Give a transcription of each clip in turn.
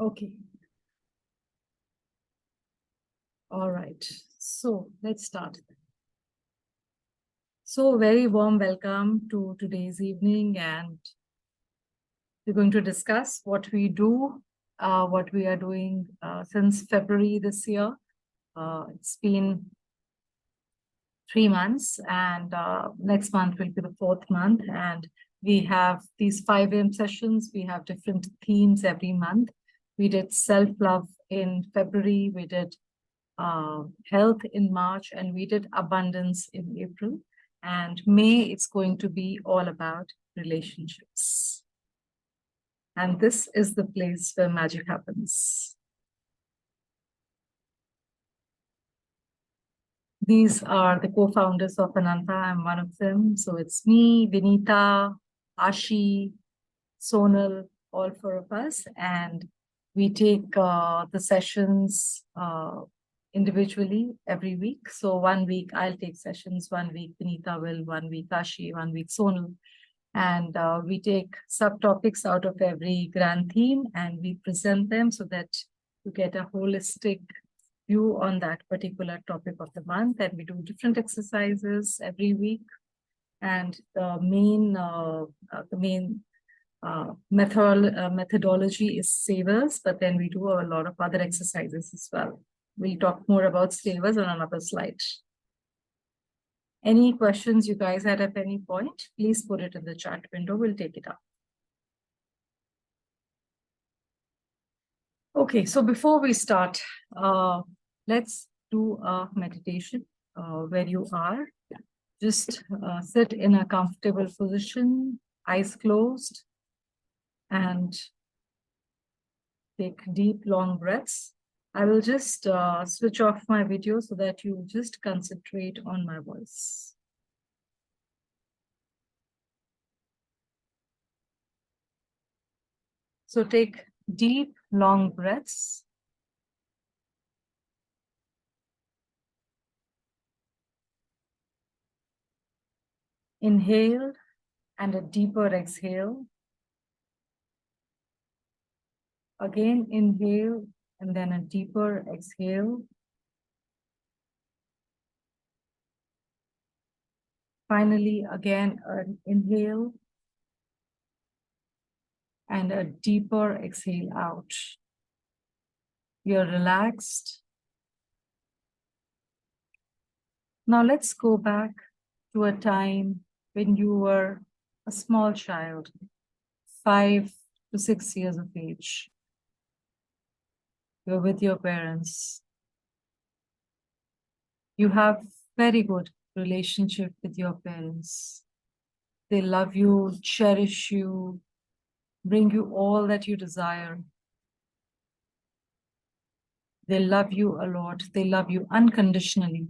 Okay. All right. So let's start. So very warm welcome to today's evening, and we're going to discuss what we do, what we are doing since February this year. It's been 3 months, and next month will be the 4th month. And we have these 5 AM sessions. We have different themes every month. We did self-love in February. We did health in March, and we did abundance in April. And May, it's going to be all about relationships. And this is the place where magic happens. These are the co-founders of Anantha. I'm one of them. So it's me, Vinita, Ashi, Sonal, all 4 of us. And we take the sessions individually every week. So 1 week I'll take sessions, 1 week Vinita will, 1 week Ashi, 1 week Sonal. And we take subtopics out of every grand theme and we present them so that you get a holistic view on that particular topic of the month. And we do different exercises every week. And the main methodology is savers, but then we do a lot of other exercises as well. We'll talk more about savers on another slide. Any questions you guys had at any point, please put it in the chat window. We'll take it up. Okay, so before we start, let's do a meditation where you are. Just sit in a comfortable position, eyes closed, and take deep, long breaths. I will just switch off my video so that you just concentrate on my voice. So take deep, long breaths. Inhale and a deeper exhale. Again, inhale and then a deeper exhale. Finally, again, an inhale and a deeper exhale out. You're relaxed. Now let's go back to a time when you were a small child, 5 to 6 years of age. You're with your parents. You have very good relationship with your parents. They love you, cherish you, bring you all that you desire. They love you a lot. They love you unconditionally.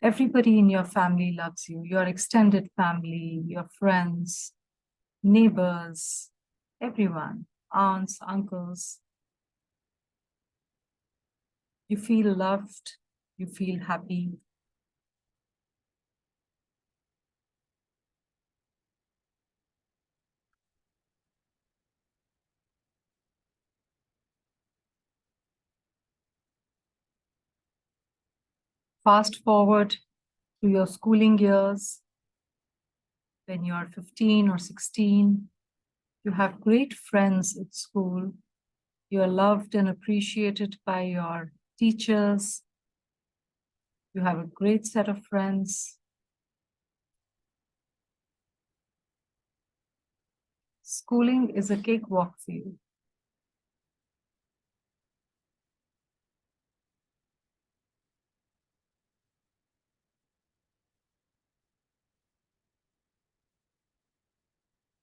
Everybody in your family loves you, your extended family, your friends, neighbors, everyone, aunts, uncles. You feel loved, you feel happy. Fast forward to your schooling years, when you're 15 or 16, you have great friends at school. You're loved and appreciated by your teachers. You have a great set of friends. Schooling is a cakewalk for you.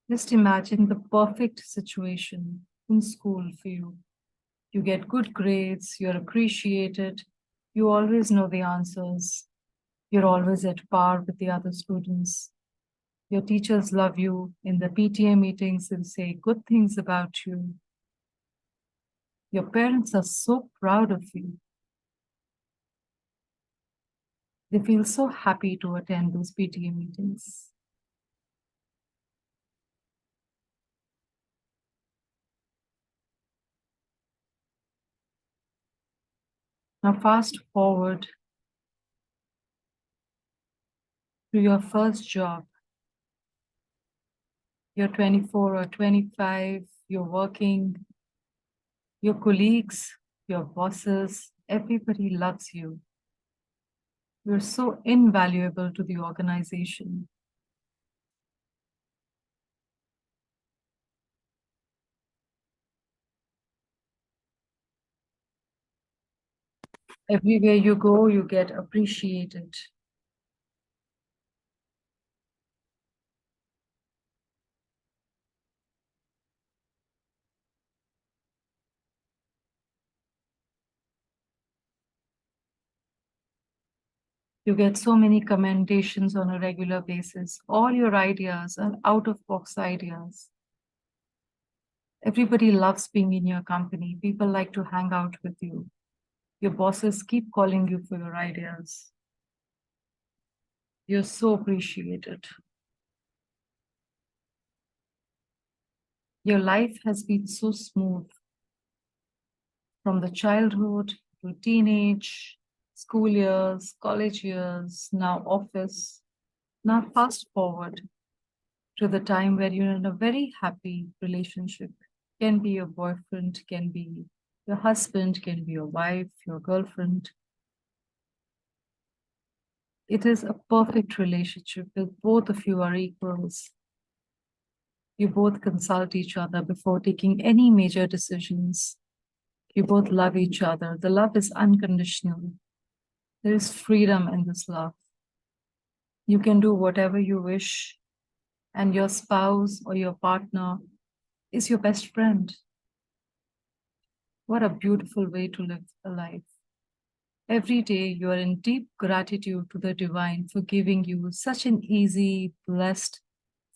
Just imagine the perfect situation in school for you. You get good grades, you're appreciated, you always know the answers, you're always at par with the other students. Your teachers love you. In the PTA meetings, they'll say good things about you. Your parents are so proud of you. They feel so happy to attend those PTA meetings. Now fast forward to your first job. You're 24 or 25, you're working, your colleagues, your bosses, everybody loves you. You're so invaluable to the organization. Everywhere you go, you get appreciated. You get so many commendations on a regular basis. All your ideas are out of box ideas. Everybody loves being in your company. People like to hang out with you. Your bosses keep calling you for your ideas. You're so appreciated. Your life has been so smooth from the childhood to teenage, school years, college years, now office. Now fast forward to the time where you're in a very happy relationship. Can be your boyfriend, can be your husband, can be your wife, your girlfriend. It is a perfect relationship where both of you are equals. You both consult each other before taking any major decisions. You both love each other. The love is unconditional. There is freedom in this love. You can do whatever you wish, and your spouse or your partner is your best friend. What a beautiful way to live a life. Every day you are in deep gratitude to the divine for giving you such an easy, blessed,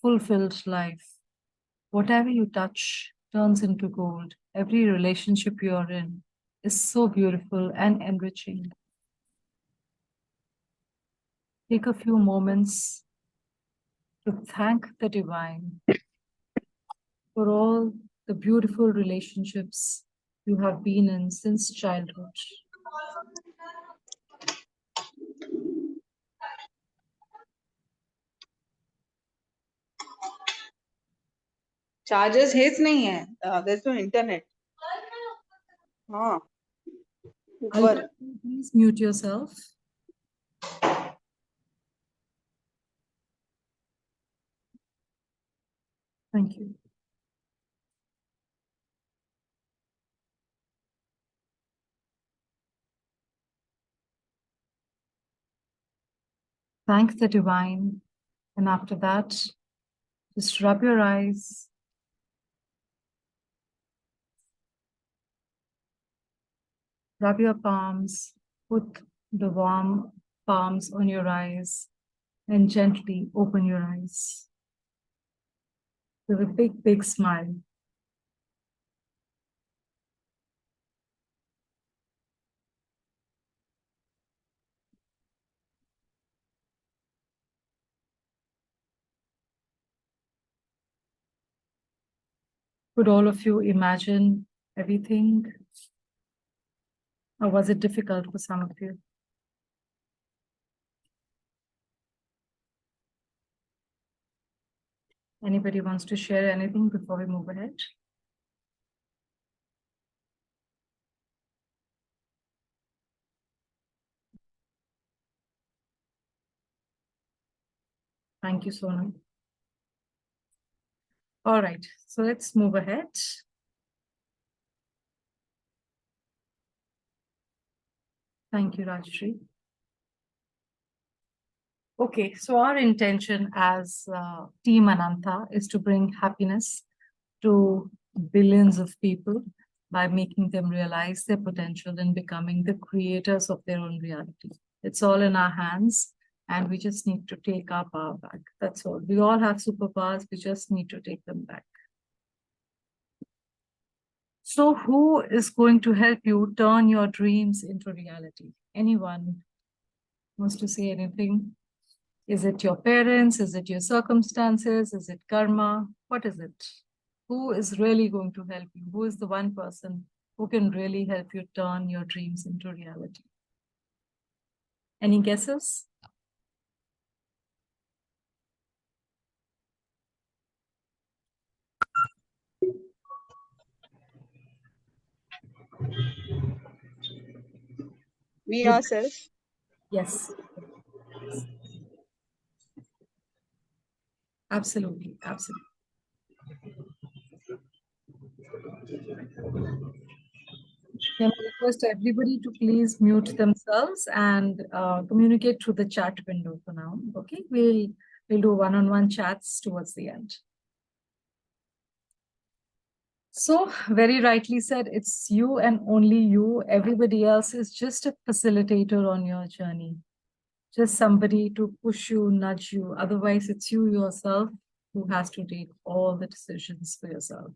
fulfilled life. Whatever you touch turns into gold. Every relationship you are in is so beautiful and enriching. Take a few moments to thank the divine for all the beautiful relationships you have been in since childhood. Charges हेच नहीं है there is no internet हाँ ऊपर Alka, please mute yourself. Thank you. Thank the divine. And after that, just rub your eyes. Rub your palms. Put the warm palms on your eyes and gently open your eyes with a big, big smile. Could all of you imagine everything? Or was it difficult for some of you? Anybody wants to share anything before we move ahead? Thank you, Sonal. All right, so let's move ahead. Thank you, Rajshri. Okay, so our intention as Team Anantha is to bring happiness to billions of people by making them realize their potential and becoming the creators of their own reality. It's all in our hands, and we just need to take our power back. That's all. We all have superpowers, we just need to take them back. So who is going to help you turn your dreams into reality? Anyone wants to say anything? Is it your parents? Is it your circumstances? Is it karma? What is it? Who is really going to help you? Who is the one person who can really help you turn your dreams into reality. Any guesses? We ourselves. Yes. Yes. Absolutely. Absolutely. Can I request everybody to please mute themselves and communicate through the chat window for now? Okay, we'll do one-on-one chats towards the end. So very rightly said, it's you and only you. Everybody else is just a facilitator on your journey. Just somebody to push you, nudge you. Otherwise, it's you yourself who has to take all the decisions for yourself.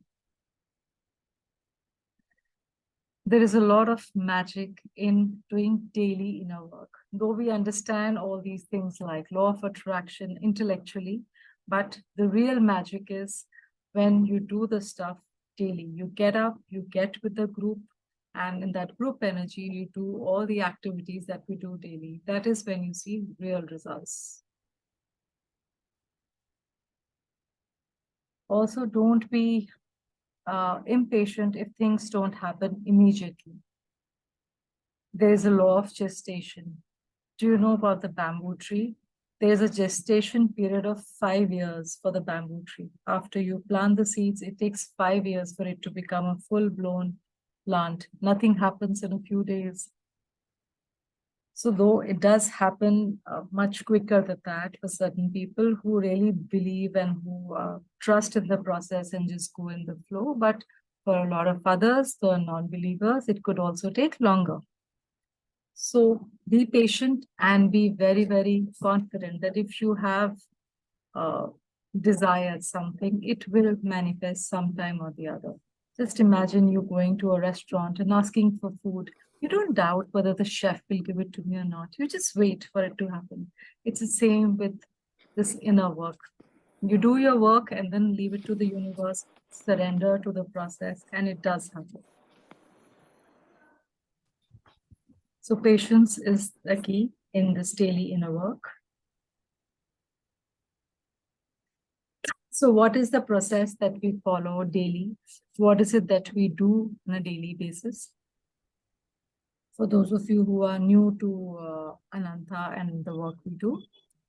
There is a lot of magic in doing daily inner work. Though we understand all these things like law of attraction intellectually, but the real magic is when you do the stuff daily. You get up, you get with the group, and in that group energy, you do all the activities that we do daily. That is when you see real results. Also, don't be impatient if things don't happen immediately. There is a law of gestation. Do you know about the bamboo tree? There's a gestation period of 5 years for the bamboo tree. After you plant the seeds, it takes 5 years for it to become a full-blown plant. Nothing happens in a few days. So though it does happen much quicker than that for certain people who really believe and who trust in the process and just go in the flow, but for a lot of others, the non-believers, it could also take longer. So be patient and be very, very confident that if you have desired something, it will manifest sometime or the other. Just imagine you going to a restaurant and asking for food. You don't doubt whether the chef will give it to me or not. You just wait for it to happen. It's the same with this inner work. You do your work and then leave it to the universe, surrender to the process, and it does happen. So patience is the key in this daily inner work. So what is the process that we follow daily? What is it that we do on a daily basis? For those of you who are new to Anantha and the work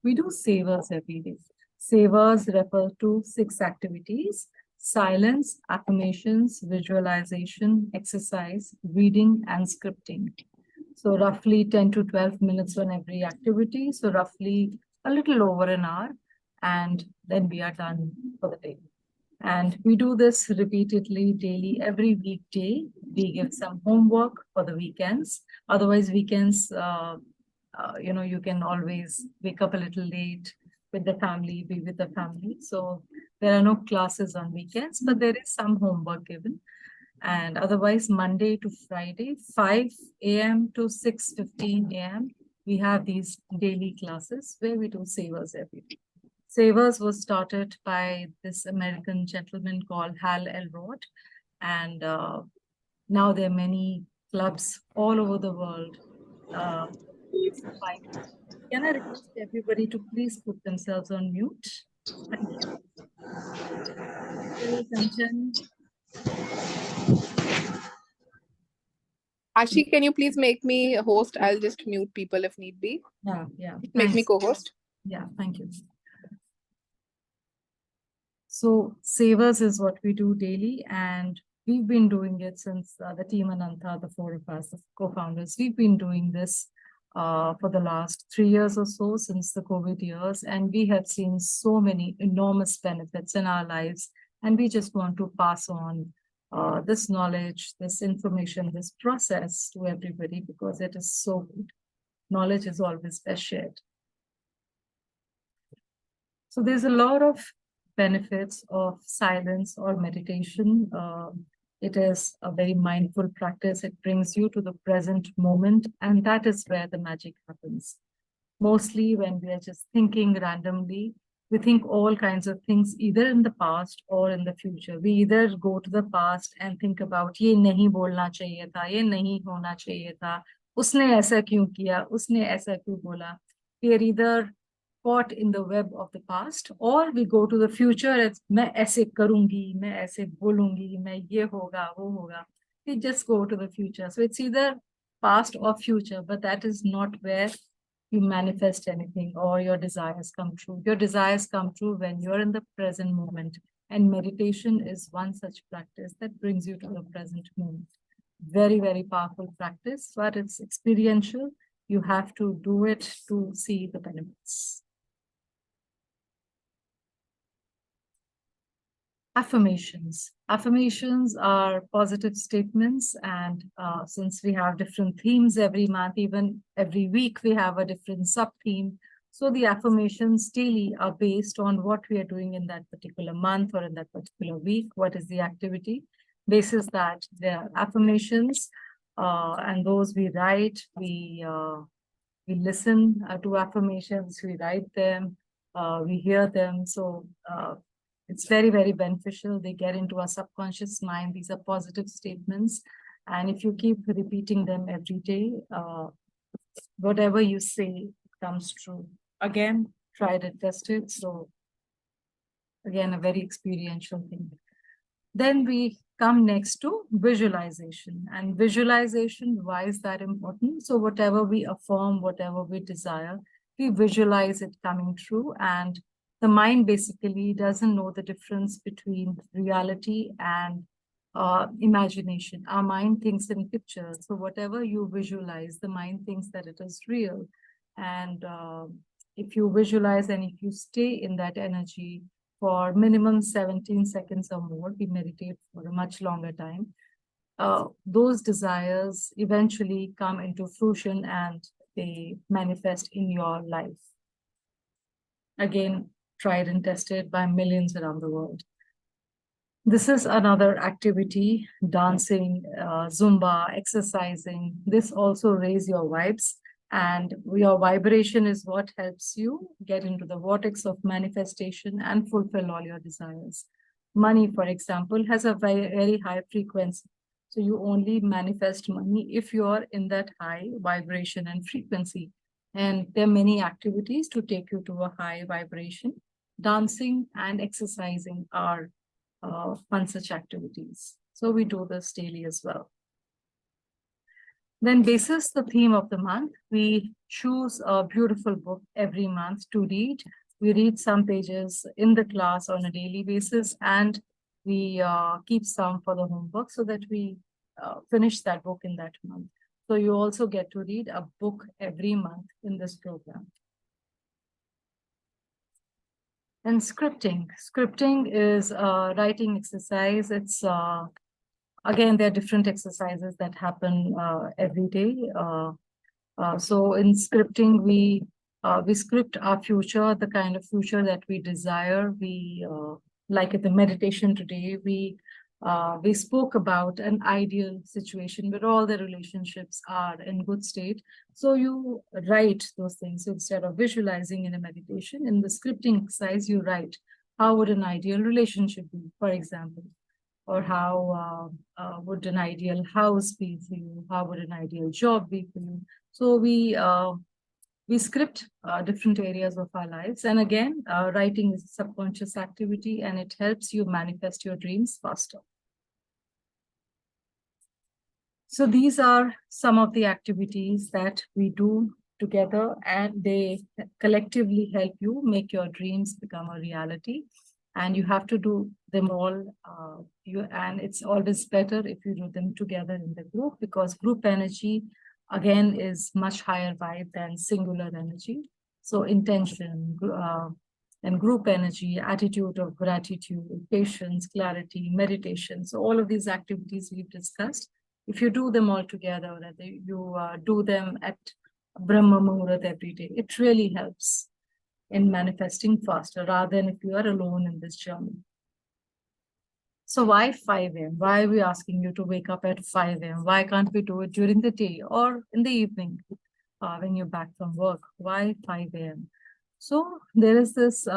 we do savers every day. Savers refer to 6 activities: silence, affirmations, visualization, exercise, reading, and scripting. So roughly 10 to 12 minutes on every activity. So roughly a little over an hour. And then we are done for the day. And we do this repeatedly, daily, every weekday. We give some homework for the weekends. Otherwise, weekends, you can always wake up a little late with the family, be with the family. So there are no classes on weekends, but there is some homework given. And otherwise, Monday to Friday, 5 a.m. to 6:15 a.m., we have these daily classes where we do savers every day. Savers was started by this American gentleman called Hal Elrod. And now there are many clubs all over the world. Can I request everybody to please put themselves on mute? Thank you. Ashi, can you please make me a host? I'll just mute people if need be. Yeah. Make me co-host. Yeah, thank you. So savers is what we do daily, and we've been doing it since the team Anantha, the 4 of us, the co-founders, we've been doing this for the last 3 years or so, since the COVID years, and we have seen so many enormous benefits in our lives, and we just want to pass on this knowledge, this information, this process to everybody because it is so good. Knowledge is always best shared. So there's a lot of benefits of silence or meditation. It is a very mindful practice. It brings you to the present moment, and that is where the magic happens. Mostly when we are just thinking randomly, We think all kinds of things either in the past or in the future. We either go to the past and think about ये नहीं बोलना चाहिए था, ये नहीं होना चाहिए था, उसने ऐसा क्यों किया, उसने ऐसा क्यों बोला. We are either caught in the web of the past, or we go to the future as मैं ऐसे करूंगी, मैं ऐसे बोलूंगी, मैं ये होगा, वो होगा. We just go to the future. So it's either past or future, but that is not where you manifest anything or your desires come true. Your desires come true when you're in the present moment. And meditation is one such practice that brings you to the present moment. Very, very powerful practice, but it's experiential. You have to do it to see the benefits. Affirmations. Affirmations are positive statements, and since we have different themes every month, even every week, we have a different sub-theme. So the affirmations daily are based on what we are doing in that particular month or in that particular week. What is the activity? Basis that there are affirmations, and those we write, we listen to affirmations, we write them, we hear them. So it's very, very beneficial. They get into our subconscious mind. These are positive statements. And if you keep repeating them every day, whatever you say comes true. Again, tried and tested. So again, a very experiential thing. Then we come next to visualization. And visualization, why is that important? So whatever we affirm, whatever we desire, we visualize it coming true. And the mind basically doesn't know the difference between reality and imagination. Our mind thinks in pictures. So whatever you visualize, the mind thinks that it is real. And if you visualize and if you stay in that energy for minimum 17 seconds or more, we meditate for a much longer time, those desires eventually come into fruition and they manifest in your life. Again, tried and tested by millions around the world. This is another activity, dancing, Zumba, exercising. This also raises your vibes, and your vibration is what helps you get into the vortex of manifestation and fulfill all your desires. Money, for example, has a very, very high frequency. So you only manifest money if you're in that high vibration and frequency. And there are many activities to take you to a high vibration. Dancing and exercising are one such activities. So we do this daily as well. Then basis the theme of the month, we choose a beautiful book every month to read. We read some pages in the class on a daily basis, and we keep some for the homework so that we finish that book in that month. So you also get to read a book every month in this program. And scripting. Scripting is a writing exercise. It's again, there are different exercises that happen every day. So in scripting, we script our future, the kind of future that we desire. We like at the meditation today, we spoke about an ideal situation where all the relationships are in good state. So you write those things. So instead of visualizing in a meditation, in the scripting exercise, you write, how would an ideal relationship be, for example? Or how would an ideal house be for you? How would an ideal job be for you? So we script different areas of our lives. And again, writing is a subconscious activity, and it helps you manifest your dreams faster. So these are some of the activities that we do together, and they collectively help you make your dreams become a reality. And you have to do them all. And it's always better if you do them together in the group, because group energy, again, is much higher vibe than singular energy. So intention and group energy, attitude of gratitude, patience, clarity, meditation. So all of these activities we've discussed, if you do them all together, whether you do them at Brahma Muhurat every day, it really helps in manifesting faster rather than if you are alone in this journey. So why 5 a.m.? Why are we asking you to wake up at 5 a.m.? Why can't we do it during the day or in the evening when you're back from work? Why 5 a.m.? So there is this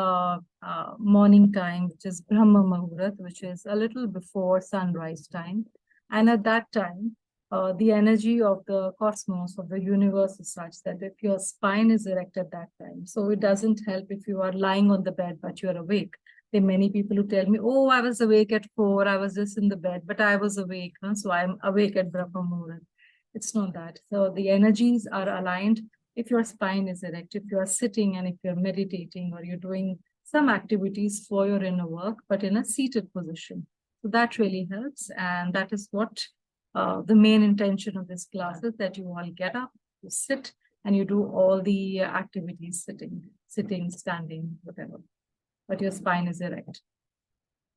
morning time, which is Brahma Muhurat, which is a little before sunrise time. And at that time, the energy of the cosmos, of the universe is such that if your spine is erect at that time, so it doesn't help if you are lying on the bed, but you are awake. There are many people who tell me, oh, I was awake at 4, I was just in the bed, but I was awake. Huh? So I'm awake at Brahma Muhurat. It's not that. So the energies are aligned if your spine is erect, if you are sitting and if you're meditating or you're doing some activities for your inner work, but in a seated position. So that really helps. And that is what the main intention of this class is, that you all get up, you sit, and you do all the activities sitting, standing, whatever. But your spine is erect.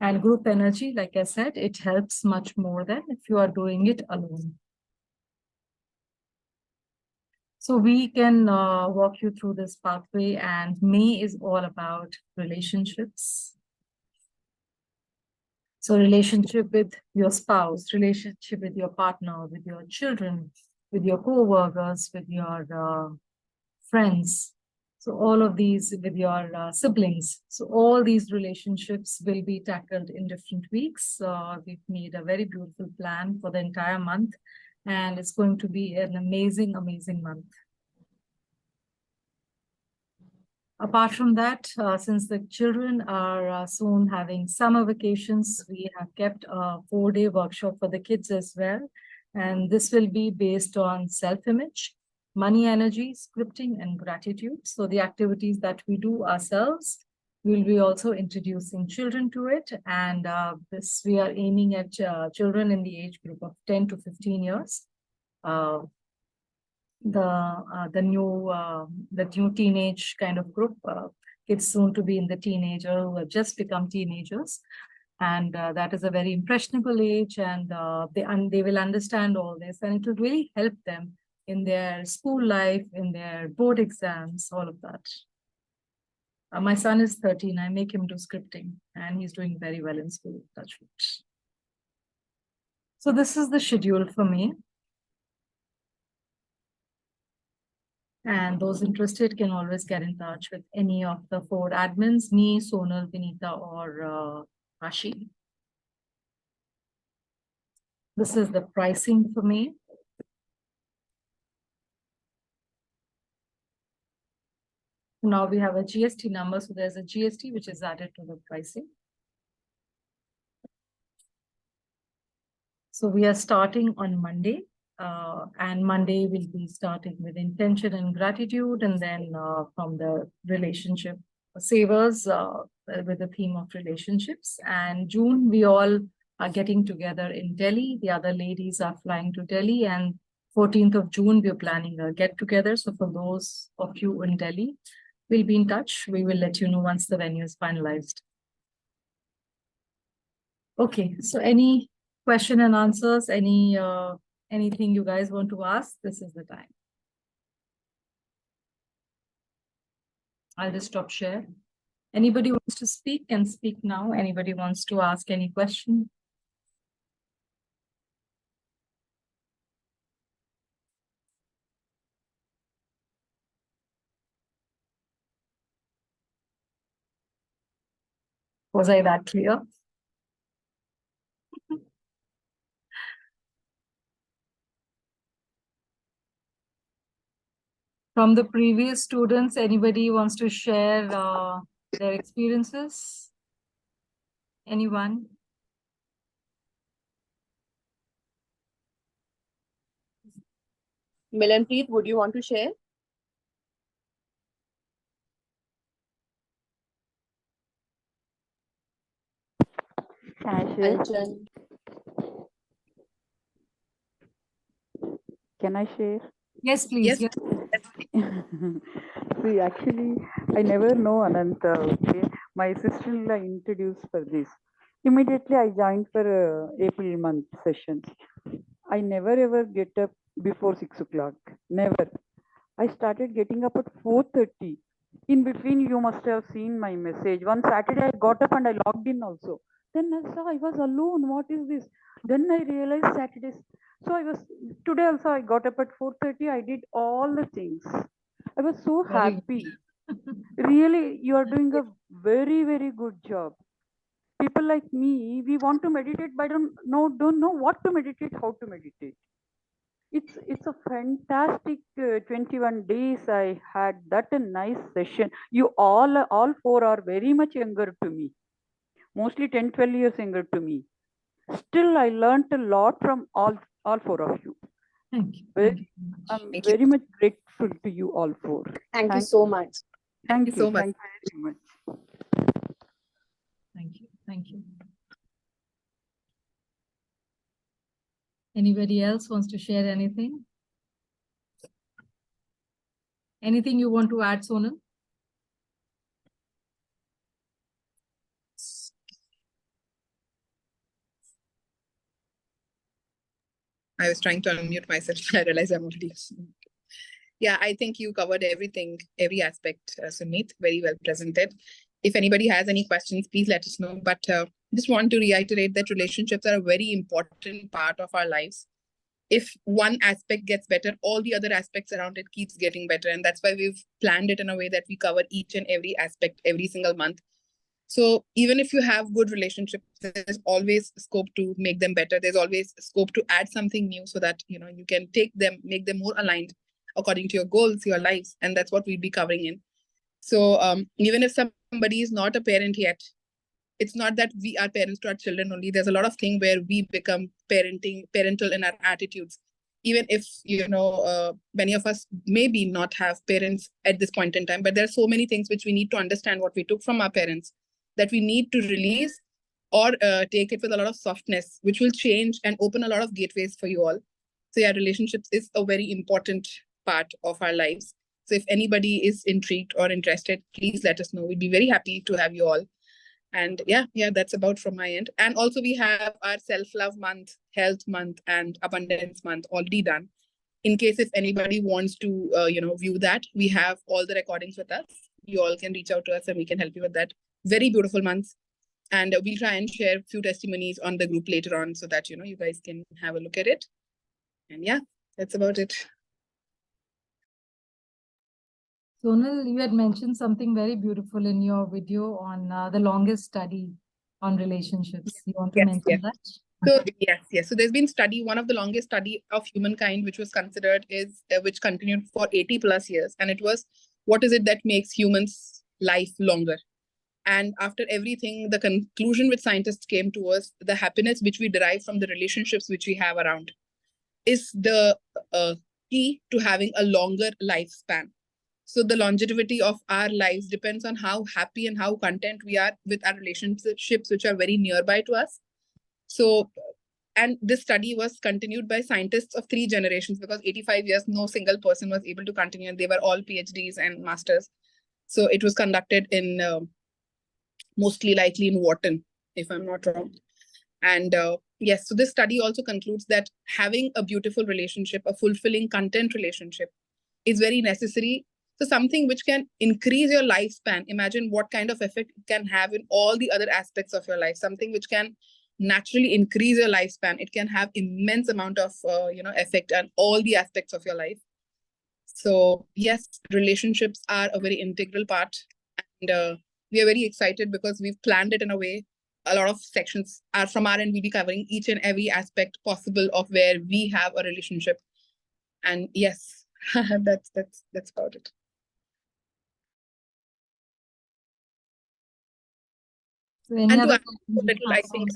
And group energy, like I said, it helps much more than if you are doing it alone. So we can walk you through this pathway, and May is all about relationships. So relationship with your spouse, relationship with your partner, with your children, with your co-workers, with your friends. So all of these, with your siblings. So all these relationships will be tackled in different weeks. We've made a very beautiful plan for the entire month, and it's going to be an amazing, amazing month. Apart from that, since the children are soon having summer vacations, we have kept a 4-day workshop for the kids as well. And this will be based on self-image, money energy, scripting, and gratitude. So the activities that we do ourselves, we'll be also introducing children to it. And this we are aiming at children in the age group of 10 to 15 years. The new teenage kind of group, kids soon to be in the teenager who have just become teenagers, and that is a very impressionable age, and they will understand all this, and it will really help them in their school life, in their board exams, all of that. My son is 13. I make him do scripting, and he's doing very well in school. Touch wood. So this is the schedule for me. And those interested can always get in touch with any of the 4 admins, me, Sonal, Vinita, or Ashi. This is the pricing for me. Now we have a GST number. So there's a GST which is added to the pricing. So we are starting on Monday. And Monday we'll be starting with intention and gratitude, and then from the relationship savers with the theme of relationships. And June, we all are getting together in Delhi. The other ladies are flying to Delhi, and 14th of June, we're planning a get together. So for those of you in Delhi, we'll be in touch. We will let you know once the venue is finalized. Okay, so any question and answers, anything you guys want to ask, this is the time. I'll just stop share. Anybody wants to speak can speak now. Anybody wants to ask any question? Was I that clear? From the previous students, anybody wants to share their experiences? Anyone? Milanpreet, would you want to share? Can I share? Kanchan. Can I share? Yes, please. Yes. See, actually, I never know Anantha. Okay, my sister-in-law introduced for this. Immediately, I joined for April month sessions. I never ever get up before 6 o'clock. Never. I started getting up at 4:30. In between, you must have seen my message. One Saturday, I got up and I logged in also. Then I saw I was alone. What is this? Then I realized Saturdays. So I was today also. I got up at 4:30. I did all the things. I was so Very good. happy. Really, you are doing a very, very good job. People like me, we want to meditate, but don't know what to meditate, how to meditate. It's a fantastic 21 days I had. That a nice session. You all four are very much younger to me, mostly 10, 12 years younger to me. Still, I learned a lot from all four of you. Thank you. Very, Thank you very much. I'm Thank you. very much grateful to you all four. Thank you Thank so much. Thank you so much. Thank you very much. Thank you. Thank you. Anybody else wants to share anything? Anything you want to add, Sonal? I was trying to unmute myself. I realized I'm already. Yeah, I think you covered everything, every aspect, Sumit, very well presented. If anybody has any questions, please let us know. But just want to reiterate that relationships are a very important part of our lives. If one aspect gets better, all the other aspects around it keeps getting better. And that's why we've planned it in a way that we cover each and every aspect every single month. So even if you have good relationships, there's always scope to make them better. There's always scope to add something new so that, you know, you can take them, make them more aligned according to your goals, your lives. And that's what we'll be covering in. So even if somebody is not a parent yet, it's not that we are parents to our children only. There's a lot of things where we become parental in our attitudes. Even if, you know, many of us maybe not have parents at this point in time, but there are so many things which we need to understand what we took from our parents that we need to release or take it with a lot of softness, which will change and open a lot of gateways for you all. So yeah, relationships is a very important part of our lives. So if anybody is intrigued or interested, please let us know. We'd be very happy to have you all. And yeah, that's about from my end. And also we have our self-love month, health month, and abundance month already done. In case if anybody wants to, you know, view that, we have all the recordings with us. You all can reach out to us and we can help you with that. Very beautiful months. And we'll try and share a few testimonies on the group later on so that, you know, you guys can have a look at it. And yeah, that's about it. Sonal, you had mentioned something very beautiful in your video on the longest study on relationships. You want to mention that? So yes. So there's been study, one of the longest study of humankind, which was considered is, which continued for 80 plus years. And it was, what is it that makes humans' life longer? And after everything, the conclusion which scientists came to was the happiness which we derive from the relationships which we have around is the key to having a longer lifespan. So the longevity of our lives depends on how happy and how content we are with our relationships, which are very nearby to us. So, and this study was continued by scientists of 3 generations, because 85 years, no single person was able to continue, and they were all PhDs and masters. So it was conducted in mostly likely in Wharton, if I'm not wrong. And yes, so this study also concludes that having a beautiful relationship, a fulfilling content relationship, is very necessary. So something which can increase your lifespan, imagine what kind of effect it can have in all the other aspects of your life, something which can naturally increase your lifespan. It can have immense amount of, you know, effect on all the aspects of your life. So yes, relationships are a very integral part. And we are very excited because we've planned it in a way. A lot of sections are from our end. We'll be covering each and every aspect possible of where we have a relationship. And yes, that's about it. So any And other to add a little, I think,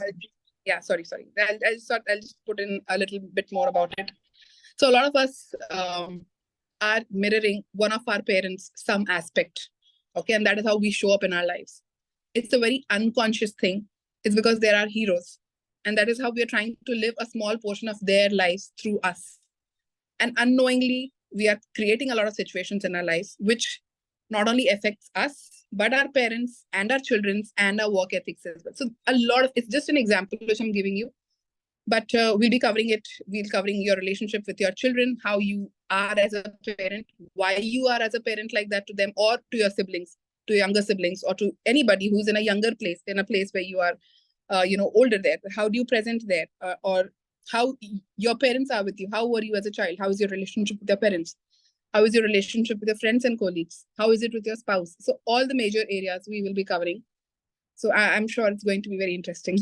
sorry. I'll just put in a little bit more about it. So a lot of us are mirroring one of our parents, some aspect. Okay, and that is how we show up in our lives. It's a very unconscious thing. It's because there are heroes. And that is how we are trying to live a small portion of their lives through us. And unknowingly, we are creating a lot of situations in our lives, which not only affects us, but our parents and our children's and our work ethics as well. So a lot of, it's just an example which I'm giving you, but we'll be covering it. We'll be covering your relationship with your children, how you are as a parent, why you are as a parent like that to them, or to your siblings, to younger siblings, or to anybody who's in a younger place, in a place where you are, you know, older there. How do you present there? Or how your parents are with you? How were you as a child? How is your relationship with your parents? How is your relationship with your friends and colleagues? How is it with your spouse? So all the major areas we will be covering. So I'm sure it's going to be very interesting.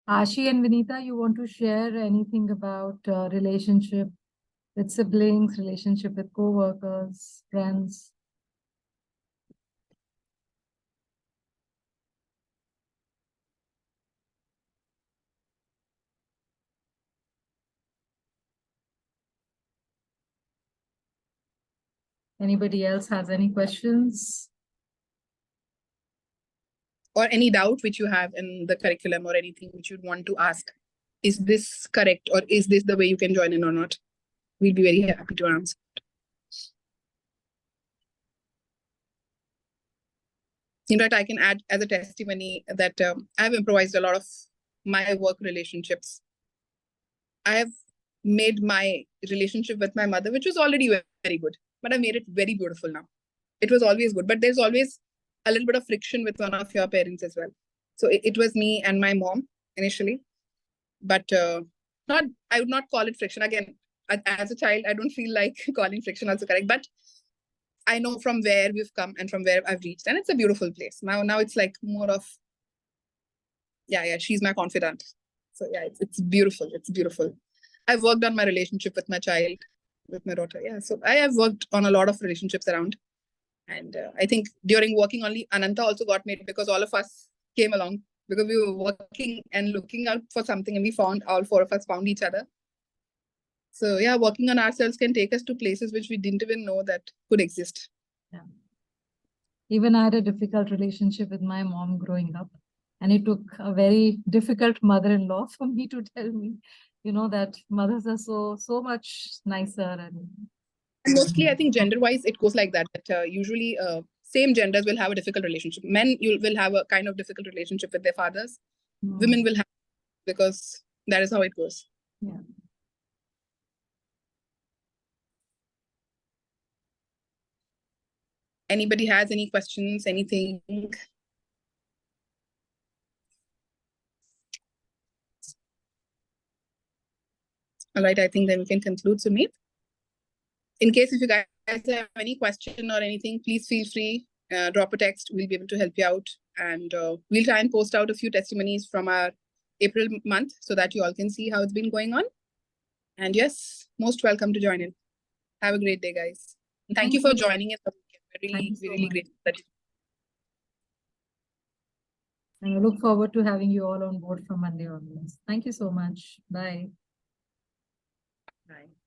Ashi and Vinita, you want to share anything about relationship with siblings, relationship with co-workers, friends? Anybody else has any questions? Or any doubt which you have in the curriculum or anything which you'd want to ask. Is this correct or is this the way you can join in or not? We'll be very happy to answer. In fact, I can add as a testimony that I've improvised a lot of my work relationships. I have made my relationship with my mother, which was already very good, but I made it very beautiful now. It was always good, but there's always a little bit of friction with one of your parents as well. So it was me and my mom initially, but I would not call it friction. Again, as a child, I don't feel like calling friction also correct, but I know from where we've come and from where I've reached, and it's a beautiful place. Now it's like more of, yeah, she's my confidant. So yeah, it's beautiful. It's beautiful. I've worked on my relationship with my child, with my daughter. Yeah, so I have worked on a lot of relationships around. And I think during working only, Anantha also got made because all of us came along because we were working and looking out for something, and we found, all four of us found each other. So yeah, working on ourselves can take us to places which we didn't even know that could exist. Yeah. Even I had a difficult relationship with my mom growing up. And it took a very difficult mother-in-law for me to tell me, that mothers are so much nicer. And mostly, I think gender-wise, it goes like that. That usually same genders will have a difficult relationship. Men will have a kind of difficult relationship with their fathers. Women will have, because that is how it goes. Yeah. Anybody has any questions, anything? All right, I think then we can conclude, Sumit. In case if you guys have any question or anything, please feel free, drop a text. We'll be able to help you out. And we'll try and post out a few testimonies from our April month so that you all can see how it's been going on. And yes, most welcome to join in. Have a great day, guys. And thank you for joining in. Really great. And I look forward to having you all on board from Monday onwards. Thank you so much. Bye. Bye.